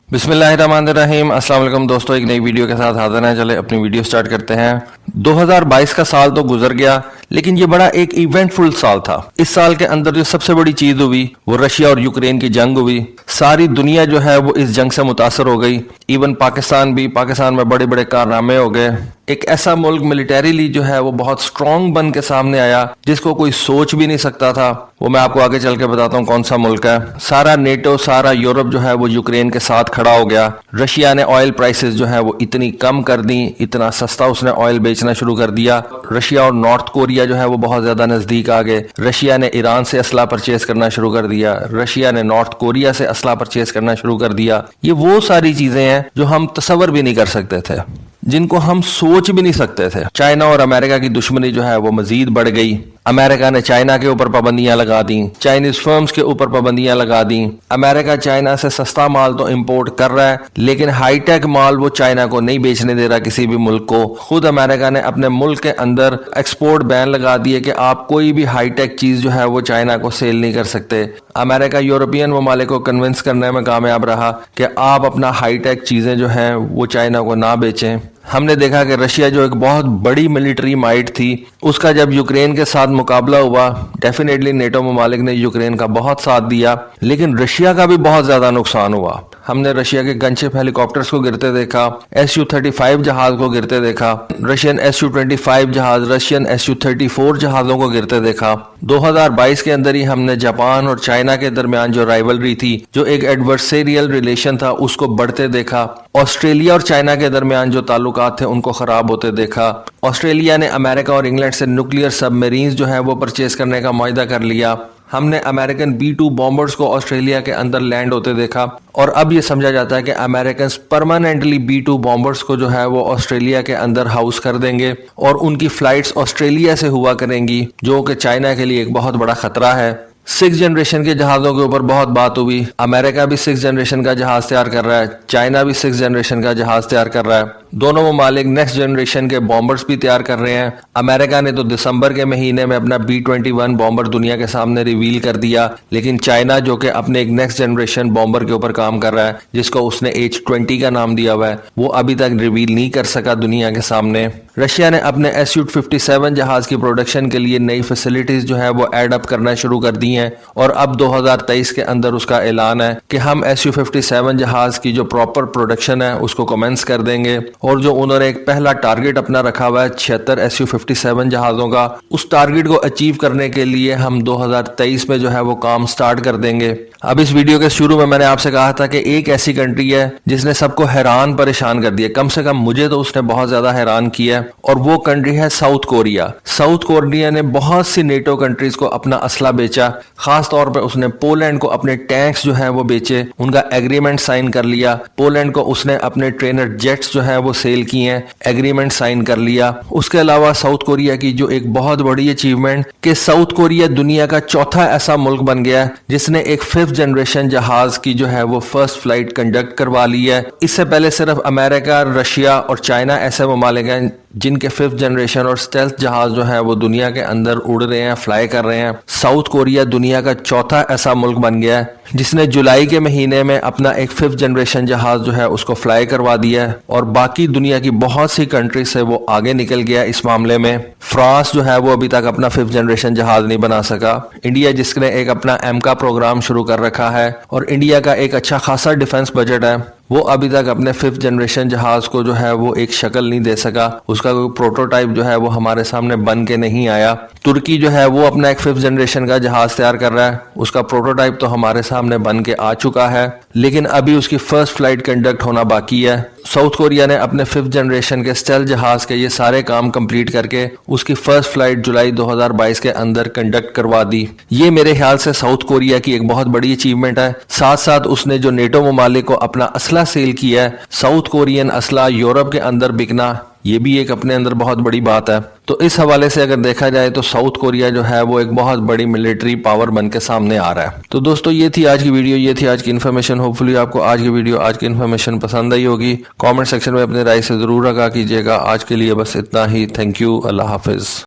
बिस्मिल्लाहिर्रहमानिर्रहीम। अस्सलाम वालेकुम दोस्तों, एक नई वीडियो के साथ हाजिर हैं। चले अपनी वीडियो स्टार्ट करते हैं। 2022 का साल तो गुजर गया, लेकिन ये बड़ा एक इवेंटफुल साल था। इस साल के अंदर जो सबसे बड़ी चीज हुई वो रशिया और यूक्रेन की जंग हुई। सारी दुनिया जो है वो इस जंग से मुतासर हो गई। इवन पाकिस्तान में बड़े बड़े कारनामे हो गए। एक ऐसा मुल्क मिलिटरीली जो है वो बहुत स्ट्रांग बन के सामने आया जिसको कोई सोच भी नहीं सकता था। वो मैं आपको आगे चल के बताता हूँ कौन सा मुल्क है। सारा नेटो, सारा यूरोप जो है वो यूक्रेन के साथ खड़ा हो गया। रशिया ने ऑयल प्राइसेस जो है वो इतनी कम कर दी, इतना सस्ता उसने ऑयल बेचना शुरू कर दिया। रशिया और नॉर्थ कोरिया जो है वो बहुत ज्यादा नजदीक आ गए। रशिया ने ईरान से असला परचेज करना शुरू कर दिया। रशिया ने नॉर्थ कोरिया से असला परचेज करना शुरू कर दिया। ये वो सारी चीजें हैं जो हम तसव्वुर भी नहीं कर सकते थे, जिनको हम सोच भी नहीं सकते थे। चाइना और अमेरिका की दुश्मनी जो है वो मजीद बढ़ गई। अमेरिका ने चाइना के ऊपर पाबंदियां लगा दी, चाइनीज फर्म्स के ऊपर पाबंदियां लगा दी। अमेरिका चाइना से सस्ता माल तो इंपोर्ट कर रहा है, लेकिन हाईटेक माल वो चाइना को नहीं बेचने दे रहा किसी भी मुल्क को। खुद अमेरिका ने अपने मुल्क के अंदर एक्सपोर्ट बैन लगा दिए कि आप कोई भी हाईटेक चीज जो है वो चाइना को सेल नहीं कर सकते। अमेरिका यूरोपियन ममालिक को कन्विंस करने में कामयाब रहा कि आप अपना हाईटेक चीजें जो हैं वो चाइना को ना बेचें। हमने देखा कि रशिया जो एक बहुत बड़ी मिलिट्री माइट थी, उसका जब यूक्रेन के साथ मुकाबला हुआ, डेफिनेटली नेटो ममालिक ने यूक्रेन का बहुत साथ दिया, लेकिन रशिया का भी बहुत ज्यादा नुकसान हुआ। हमने रशिया के गनशिप हेलीकॉप्टर्स को गिरते देखा, Su-35 जहाज को गिरते देखा, रशियन Su-25 जहाज, रशियन Su-34 जहाजों को गिरते देखा। 2022 के अंदर ही हमने जापान और चाइना के दरमियान जो राइवलरी थी, जो एक एडवर्सेरियल रिलेशन था, उसको बढ़ते देखा। ऑस्ट्रेलिया और चाइना के दरमियान जो ताल्लुकात थे उनको खराब होते देखा। ऑस्ट्रेलिया ने अमेरिका और इंग्लैंड से न्यूक्लियर सबमरीन्स जो है वो परचेज करने का मुआहदा कर लिया। हमने अमेरिकन B-2 बॉम्बर्स को ऑस्ट्रेलिया के अंदर लैंड होते देखा, और अब ये समझा जाता है कि अमेरिकन परमानेंटली B-2 बॉम्बर्स को जो है वो ऑस्ट्रेलिया के अंदर हाउस कर देंगे और उनकी फ्लाइट्स ऑस्ट्रेलिया से हुआ करेंगी, जो कि चाइना के लिए एक बहुत बड़ा खतरा है। 6th जनरेशन के जहाज़ों के ऊपर बहुत बात हुई। अमेरिका भी 6th जनरेशन का जहाज़ तैयार कर रहा है, चाइना भी 6th जनरेशन का जहाज़ तैयार कर रहा है। दोनों ममालिक नेक्स्ट जनरेशन के बॉम्बर्स भी तैयार कर रहे हैं। अमेरिका ने तो दिसंबर के महीने में अपना B-21 बॉम्बर दुनिया के सामने रिवील कर दिया, लेकिन चाइना जो कि अपने एक नेक्स्ट जनरेशन बॉम्बर के ऊपर काम कर रहा है, जिसको उसने H-20 का नाम दिया हुआ है, वो अभी तक रिवील नहीं कर सका दुनिया के सामने। रशिया ने अपने Su-57 जहाज की प्रोडक्शन के लिए नई फैसिलिटीज जो है वो एड अप करना शुरू कर दी हैं, और अब 2023 के अंदर उसका ऐलान है कि हम Su-57 जहाज की जो प्रॉपर प्रोडक्शन है उसको कमेंस कर देंगे। और जो उन्होंने एक पहला टारगेट अपना रखा हुआ है 76 Su-57 जहाजों का, उस टारगेट को अचीव करने के लिए हम 2023 में जो है वो काम स्टार्ट कर देंगे। अब इस वीडियो के शुरू में मैंने आपसे कहा था कि एक ऐसी कंट्री है जिसने सबको हैरान परेशान कर दिया, कम से कम मुझे तो उसने बहुत ज्यादा हैरान किया, और वो कंट्री है साउथ कोरिया। साउथ कोरिया ने बहुत सी नेटो कंट्रीज को अपना असला बेचा। खास तौर पर उसने पोलैंड को अपने टैंक्स जो है वो बेचे, उनका एग्रीमेंट साइन कर लिया। पोलैंड को उसने अपने ट्रेनर जेट्स जो है वो सेल किए हैं, एग्रीमेंट साइन कर लिया। उसके अलावा साउथ कोरिया की जो एक बहुत बड़ी अचीवमेंट कि साउथ कोरिया दुनिया का चौथा ऐसा मुल्क बन गया है जिसने एक 5th जनरेशन जहाज की जो है वो फर्स्ट फ्लाइट कंडक्ट करवा ली है। इससे पहले सिर्फ अमेरिका, रशिया और चाइना ऐसे ममालिक हैं जिनके 5th जनरेशन और स्टेल्थ जहाज जो है वो दुनिया के अंदर उड़ रहे हैं, फ्लाई कर रहे हैं। साउथ कोरिया दुनिया का चौथा ऐसा मुल्क बन गया है जिसने जुलाई के महीने में अपना एक 5th जनरेशन जहाज जो है उसको फ्लाई करवा दिया है, और बाकी दुनिया की बहुत सी कंट्री से वो आगे निकल गया इस मामले में। फ्रांस जो है वो अभी तक अपना 5th जनरेशन जहाज नहीं बना सका। इंडिया जिसने एक अपना एमका प्रोग्राम शुरू कर रखा है, और इंडिया का एक अच्छा खासा डिफेंस बजट है, वो अभी तक अपने 5th जनरेशन जहाज को जो है वो एक शक्ल नहीं दे सका। उसका कोई प्रोटोटाइप जो है वो हमारे सामने बन के नहीं आया। तुर्की जो है वो अपना एक 5th जनरेशन का जहाज तैयार कर रहा है, उसका प्रोटोटाइप तो हमारे सामने बन के आ चुका है, लेकिन अभी उसकी फर्स्ट फ्लाइट कंडक्ट होना बाकी है। साउथ कोरिया ने अपने 5th जनरेशन के स्टेल्थ जहाज के ये सारे काम कंप्लीट करके उसकी फर्स्ट फ्लाइट जुलाई 2022 के अंदर कंडक्ट करवा दी। ये मेरे ख्याल से साउथ कोरिया की एक बहुत बड़ी अचीवमेंट है। साथ साथ उसने जो नेटो ममालिक को अपना असला सेल किया है, साउथ कोरियन असला यूरोप के अंदर बिकना, ये भी एक अपने अंदर बहुत बड़ी बात है। तो इस हवाले से अगर देखा जाए तो साउथ कोरिया जो है वो एक बहुत बड़ी मिलिट्री पावर बन के सामने आ रहा है। तो दोस्तों ये थी आज की वीडियो, ये थी आज की इन्फॉर्मेशन। होपफुली आपको आज की वीडियो, आज की इन्फॉर्मेशन पसंद आई होगी। कमेंट सेक्शन में अपनी राय से जरूर आगाह कीजिएगा। आज के लिए बस इतना ही। Thank you. Allah Hafiz.